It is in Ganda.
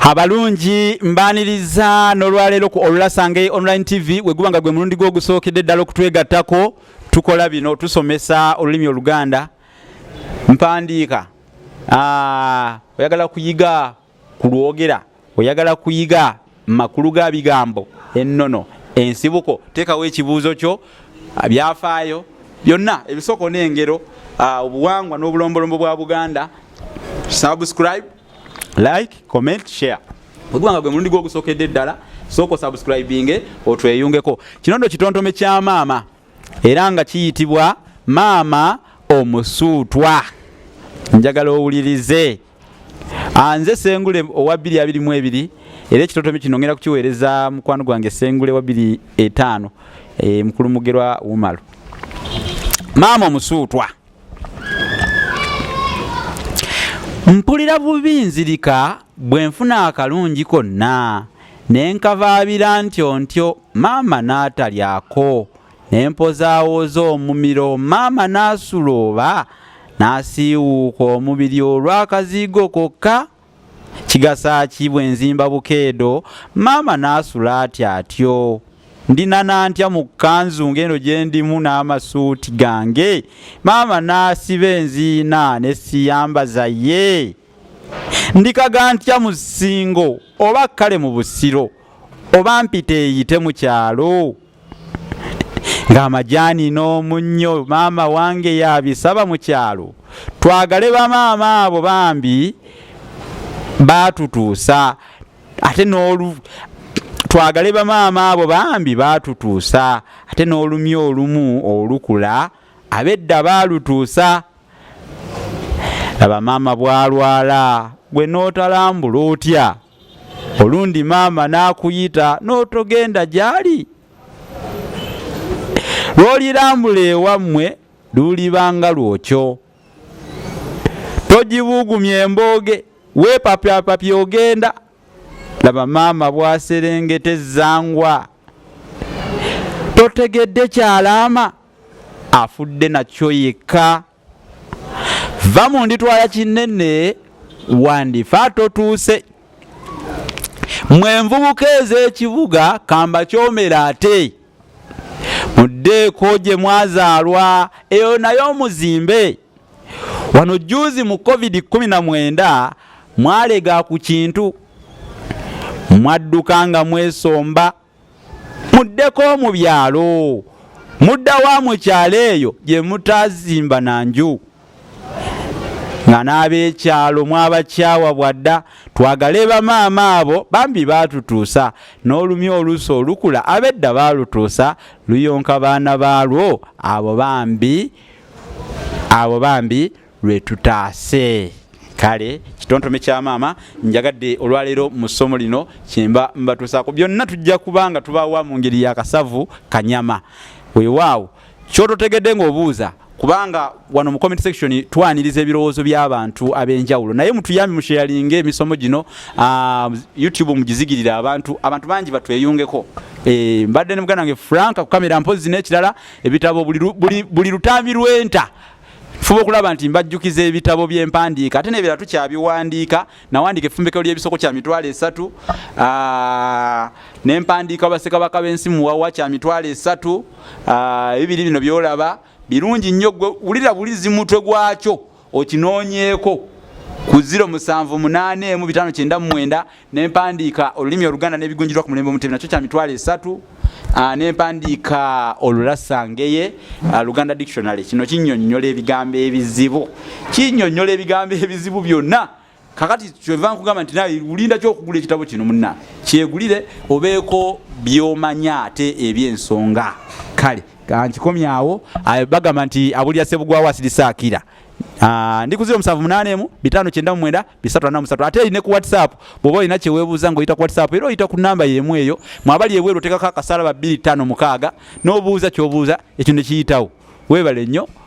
Abalungi mbaniriza n'olwaleero ku Olulasange Online TV wegubanga gwe mulundi gwo gusookedde ddala okutwegattako tukola bino tusomesa olulimi Oluganda mpandiika oyagala kuyiga kulwogera oyagala kuyiga makulu ga bigambo ennono ensibuko teekawo ekibuuzo kyo byafaayo byonna ebisoko n'engero obuwangwa n'obulombolombo bwa Buganda subscribe like, comment, share. Wegubanga gwe mulundi gwo gusookedde ddala soko subscribing otweyungeko. Kinondo kitontome kya maama era nga kiyitibwa Maama Omusuutwa. Njagala owulirize. Anze Sengule owa 222 era ekitontome kino ngenda kukiweereza mukwano gwange Sengule wa 25 mukulu mugerwa Wumalu. Maama Omusuutwa. Mpulira bubi nzirika bwe nfuna akalungi konna ne nkavaabira ntyo maama n'atalyako ne mpozaawoza omumiro maama n'asula oba n'asiiwuuka omubiri olw'akazigo kokka kigasa ki bwe nzimba bukeedo maama n'asula atyo ndina nantya mu kkanzu ng'eno gye ndimu n'amasuuti gange maama n'asiba enziina ne siyambaza ye ndikaga ntya mu ssingo oba kale mu busiro oba mpite eyite mu kyalo ng'amajaani n'omunnyo maama wange yabisaba mu kyalo twagale bamaama abo bambi baatutuusa ate twagale bamaama abo bambi baatutuusa ate n'olumya olumu olukula abedda baalutuusa laba maama bwalwala gwe n'otalambula otya olundi maama n'akuyita n'otogenda gy'ali lw'olirambula ewammwe lulibanga lwokyo togibuugumya embooge weepapyapapya ogenda laba maama bwaserengetezangwa totegedde kyalaama afudde nakyo yekka va mu nditwala kinene wandifa totuuse mwenvubuka ez'ekibuga kamba kyomera ate muddeeko gye mwazaalwa eyo nayo muzimbe wano juzi mu COVID-19 mwalega ku kintu mwadduka nga mwesomba muddeko mu byalo mudda wa mu kyalo eyo gye mutazimba nanju nga n'ab'ekyalo mwabakyawa bwadda twagale bamaama abo bambi baatutuusa n'olumya oluusi olukula abedda baalutuusa luyonka baana baalwo abo bambi lwe tutaase. Kale kitontome kya maama njagadde olwaleero mu ssomo lino kyemba mbatuusaako byonna tujja kubanga tubaawa mu ngeri y'akasavu kanyama weewaawo kyototegedde ng'obuuza kubanga wano mu comment section twaniriza ebirowoozo by'abantu ab'enjawulo naye mutuyambi mu sharinge emisomo gino YouTube mugizigirira abantu bangi batweyungeko mbadde ne muganda wange Franka ku kamera mpozi n'ekirala ebitabo buli lutambi lwenta fuba okulaba nti mbajjukiza ebitabo by'empandiika ate n'ebirala tukyabiwandiika nawandiika effumbekero ly'ebisoko kya 3 n'empandiika Bassekabaka b'ensi muwawa kya 3 ebibiri bino byolaba birungi nnyo gwe wulira bulizi mutwe gwakyo okinoonyeeko ku 0784599 n'empandiika olulimi Oluganda n'ebigunjirwa ku mulembe omutebi nakyo kya 3 n'empandiika Olulasange Luganda Dictionary kino kinnyonnyola ebigambo ebizibu byonna kakati kyeva nkugamba nti nawe ulinda kyokugula ekitabo kino munna kyegulire obeeko byomanya ate ebyensonga kale kankikomyawo bagamba nti abulya Sebugwawo asirisaakira ndi ku 0785999343 ate ine ku WhatsApp bwoba olina kyeweebuuza ng'oyita ku WhatsApp era oyita ku namba yemu eyo mwabali ebweru oteekako akasalaba 256 n'obuuza ky'obuuza ekyo ne kiyitawo weebale nnyo